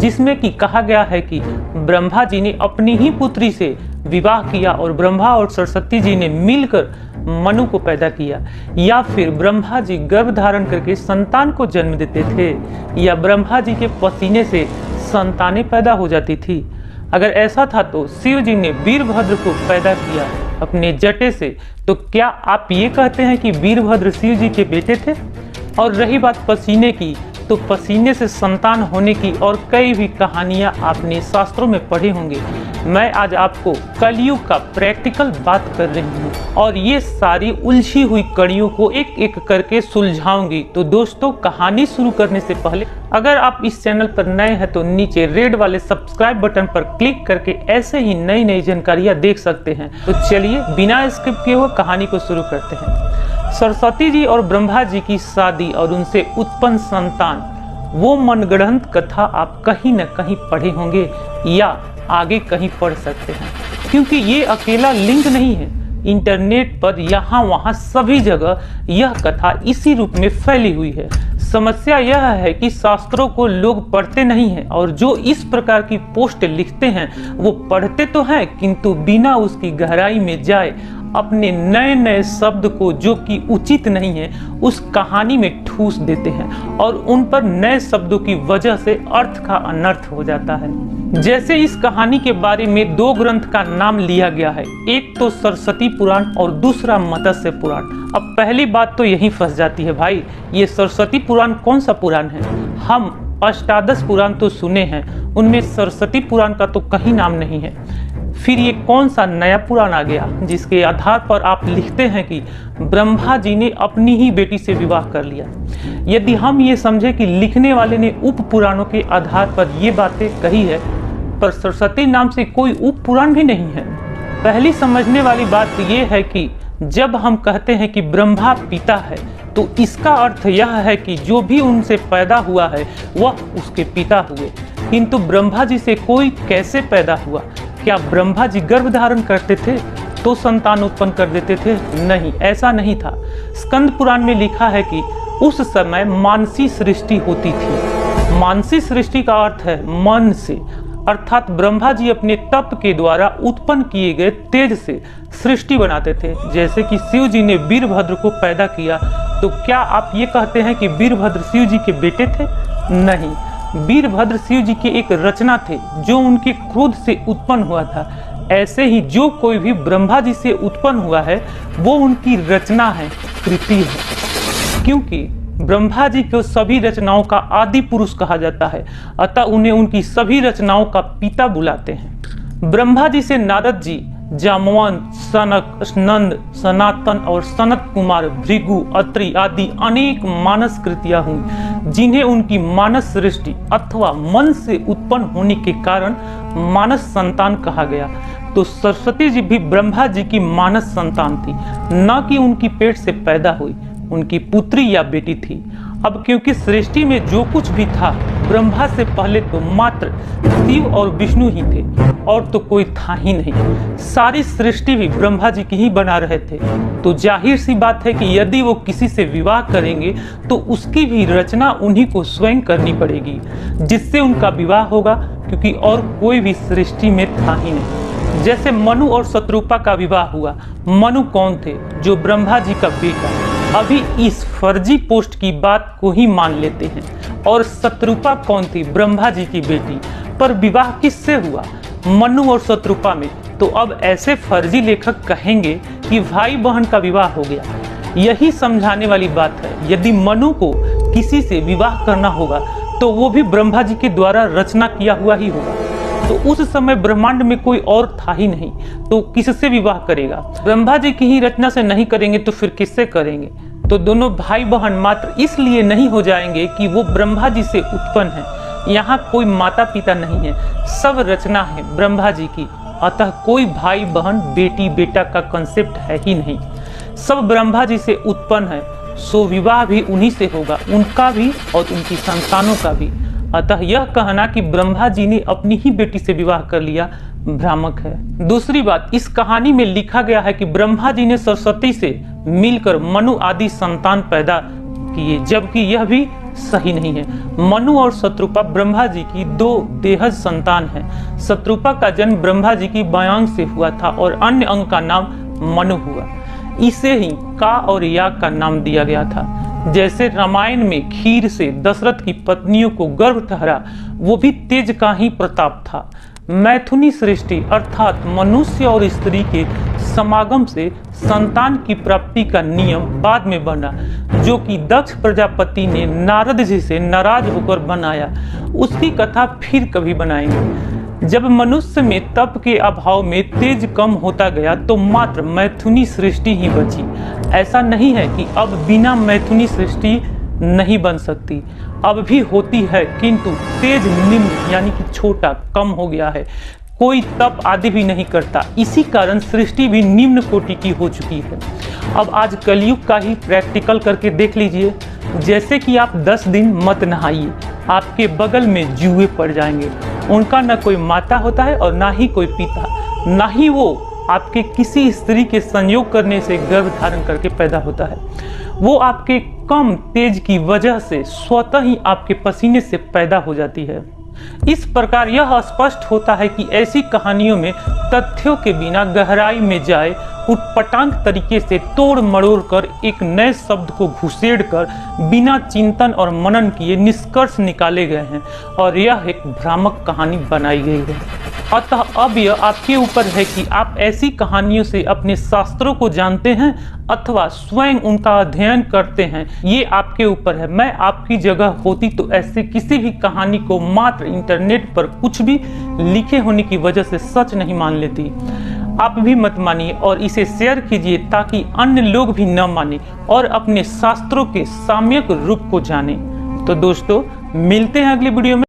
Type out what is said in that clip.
जिसमें कि कहा गया है कि ब्रह्मा जी ने अपनी ही पुत्री से विवाह किया और ब्रह्मा और सरस्वती जी ने मिलकर मनु को पैदा किया, या फिर ब्रह्मा जी गर्भ धारण करके संतान को जन्म देते थे, या ब्रह्मा जी के पसीने से संतानें पैदा हो जाती थी। अगर ऐसा था तो शिव जी ने वीरभद्र को पैदा किया अपने जटे से, तो क्या आप ये कहते हैं कि वीरभद्र शिव जी के बेटे थे? और रही बात पसीने की, तो पसीने से संतान होने की और कई भी कहानियां आपने शास्त्रों में पढ़े होंगे। मैं आज आपको कलयुग का प्रैक्टिकल बात कर रही हूँ और ये सारी उलझी हुई कड़ियों को एक एक करके सुलझाऊंगी। तो दोस्तों, कहानी शुरू करने से पहले अगर आप इस चैनल पर नए हैं तो नीचे रेड वाले सब्सक्राइब बटन पर क्लिक करके ऐसे ही नई नई जानकारियां देख सकते हैं। तो चलिए बिना स्किप किए हुए कहानी को शुरू करते हैं। सरस्वती जी और ब्रह्मा जी की शादी और उनसे उत्पन्न संतान, वो मनगढ़ंत कथा आप कहीं न कहीं पढ़े होंगे या आगे कहीं पढ़ सकते हैं, क्योंकि ये अकेला लिंक नहीं है। इंटरनेट पर यहाँ वहाँ सभी जगह यह कथा इसी रूप में फैली हुई है। समस्या यह है कि शास्त्रों को लोग पढ़ते नहीं हैं और जो इस प्रकार की पोस्ट लिखते हैं वो पढ़ते तो हैं, किंतु बिना उसकी गहराई में जाए अपने नए नए शब्द को जो कि उचित नहीं है उस कहानी में ठूस देते हैं और उन पर नए शब्दों की वजह से अर्थ का अनर्थ हो जाता है। जैसे इस कहानी के बारे में दो ग्रंथ का नाम लिया गया है, एक तो सरस्वती पुराण और दूसरा मत्स्य पुराण। अब पहली बात तो यही फंस जाती है भाई, ये सरस्वती पुराण कौन सा पुराण है? हम अष्टादश पुराण तो सुने हैं, उनमें सरस्वती पुराण का तो कहीं नाम नहीं है। फिर ये कौन सा नया पुराण आ गया जिसके आधार पर आप लिखते हैं कि ब्रह्मा जी ने अपनी ही बेटी से विवाह कर लिया? यदि हम ये समझे कि लिखने वाले ने उप पुराणों के आधार पर ये बातें कही है, पर सरस्वती नाम से कोई उप पुराण भी नहीं है। पहली समझने वाली बात यह है कि जब हम कहते हैं कि ब्रह्मा पिता है, तो इसका अर्थ यह है कि जो भी उनसे पैदा हुआ है वह उसके पिता हुए। किंतु ब्रह्मा जी से कोई कैसे पैदा हुआ? क्या ब्रह्मा जी गर्भ धारण करते थे तो संतान उत्पन्न कर देते थे? नहीं, ऐसा नहीं था। स्कंद पुराण में लिखा है कि उस समय मानसी सृष्टि होती थी। मानसी सृष्टि का अर्थ है मन से, अर्थात ब्रह्मा जी अपने तप के द्वारा उत्पन्न किए गए तेज से सृष्टि बनाते थे। जैसे कि शिव जी ने वीरभद्र को पैदा किया, तो क्या आप ये कहते हैं कि वीरभद्र शिव जी के बेटे थे? नहीं, वीरभद्र शिव जी की एक रचना थे जो उनके क्रोध से उत्पन्न हुआ था। ऐसे ही जो कोई भी ब्रह्मा जी से उत्पन्न हुआ है वो उनकी रचना है, कृति है, क्योंकि ब्रह्मा जी को सभी रचनाओं का आदि पुरुष कहा जाता है, अतः उन्हें उनकी सभी रचनाओं का पिता बुलाते हैं। ब्रह्मा जी से नारद जी, जामवंत, सनक, नंद, सनातन और सनत कुमार, भृगु, अत्रि आदि अनेक मानस कृतियां हुई, जिन्हें उनकी मानस सृष्टि अथवा मन से उत्पन्न होने के कारण मानस संतान कहा गया। तो सरस्वती जी भी ब्रह्मा जी की मानस संतान थी, न कि उनकी पेट से पैदा हुई, उनकी पुत्री या बेटी थी। अब क्योंकि सृष्टि में जो कुछ भी था ब्रह्मा से पहले तो मात्र शिव और विष्णु ही थे और तो कोई था ही नहीं। सारी सृष्टि भी ब्रह्मा जी की ही बना रहे थे। तो जाहिर सी बात है कि यदि वो किसी से विवाह करेंगे तो उसकी भी रचना उन्हीं को स्वयं करनी पड़ेगी, जिससे उनका विवाह होगा, क्योंकि और कोई भी सृष्टि में था ही नहीं। जैसे मनु और शत्रुपा का विवाह हुआ। मनु कौन थे? जो ब्रह्मा जी का बेटा। अभी इस फर्जी पोस्ट की बात को ही मान लेते हैं। और शत्रुपा कौन थी? ब्रह्मा जी की बेटी। पर विवाह किससे हुआ? मनु और शत्रुपा में। तो अब ऐसे फर्जी लेखक कहेंगे कि भाई बहन का विवाह हो गया। यही समझाने वाली बात है। यदि मनु को किसी से विवाह करना होगा तो वो भी ब्रह्मा जी के द्वारा रचना किया हुआ ही होगा। तो उस समय ब्रह्मांड में कोई और था ही नहीं, तो किससे विवाह करेगा? ब्रह्मा जी की ही रचना से नहीं करेंगे तो फिर किससे करेंगे? तो दोनों भाई बहन मात्र इसलिए नहीं हो जाएंगे कि वो ब्रह्मा जी से उत्पन्न है। यहाँ कोई माता पिता नहीं है, सब रचना है ब्रह्मा जी की। अतः कोई भाई बहन बेटी बेटा का कंसेप्ट है ही नहीं, सब ब्रह्मा जी से उत्पन्न है। सो विवाह भी उन्हीं से होगा, उनका भी और उनकी संतानों का भी। अतः यह कहना कि ब्रह्मा जी ने अपनी ही बेटी से विवाह कर लिया भ्रामक है। दूसरी बात, इस कहानी में लिखा गया है कि ब्रह्मा जी ने सरस्वती से मिलकर मनु आदि संतान पैदा किए, जबकि यह भी सही नहीं है। मनु और शत्रुपा ब्रह्मा जी की दो देहज संतान हैं। शत्रुपा का जन्म ब्रह्मा जी की बायांग से हुआ था और अन्य अंग का नाम मनु हुआ। इसे ही का और याग का नाम दिया गया था। जैसे रामायण में खीर से दशरथ की पत्नियों को गर्भ ठहरा, वो भी तेज का ही प्रताप था। मैथुनी सृष्टि अर्थात मनुष्य और स्त्री के समागम से संतान की प्राप्ति का नियम बाद में बना, जो कि दक्ष प्रजापति ने नारद जी से नाराज होकर बनाया। उसकी कथा फिर कभी बनाएंगे। जब मनुष्य में तप के अभाव में तेज कम होता गया तो मात्र मैथुनी सृष्टि ही बची। ऐसा नहीं है कि अब बिना मैथुनी सृष्टि नहीं बन सकती, अब भी होती है, किंतु तेज निम्न यानी कि छोटा कम हो गया है। कोई तप आदि भी नहीं करता, इसी कारण सृष्टि भी निम्न कोटि की हो चुकी है। अब आज कलयुग का ही प्रैक्टिकल करके देख लीजिए। जैसे कि आप 10 दिन मत नहाइए, आपके बगल में जुए पड़ जाएंगे। उनका ना कोई माता होता है और ना ही कोई पिता, ना ही वो आपके किसी स्त्री के संयोग करने से गर्भ धारण करके पैदा होता है। वो आपके कम तेज की वजह से स्वतः ही आपके पसीने से पैदा हो जाती है। इस प्रकार यह स्पष्ट होता है कि ऐसी कहानियों में तथ्यों के बिना गहराई में जाए उटपटांग तरीके से तोड़ मरोड़ कर एक नए शब्द को घुसेड़ कर बिना चिंतन और मनन किए निष्कर्ष निकाले गए हैं और यह एक भ्रामक कहानी बनाई गई है। अतः अब यह आपके ऊपर है कि आप ऐसी कहानियों से अपने शास्त्रों को जानते हैं अथवा स्वयं उनका अध्ययन करते हैं, ये आपके ऊपर है। मैं आपकी जगह होती तो ऐसे किसी भी कहानी को मात्र इंटरनेट पर कुछ भी लिखे होने की वजह से सच नहीं मान लेती। आप भी मत मानिए और इसे शेयर कीजिए ताकि अन्य लोग भी न माने और अपने शास्त्रों के साम्यक रूप को जाने। तो दोस्तों, मिलते हैं अगली वीडियो में।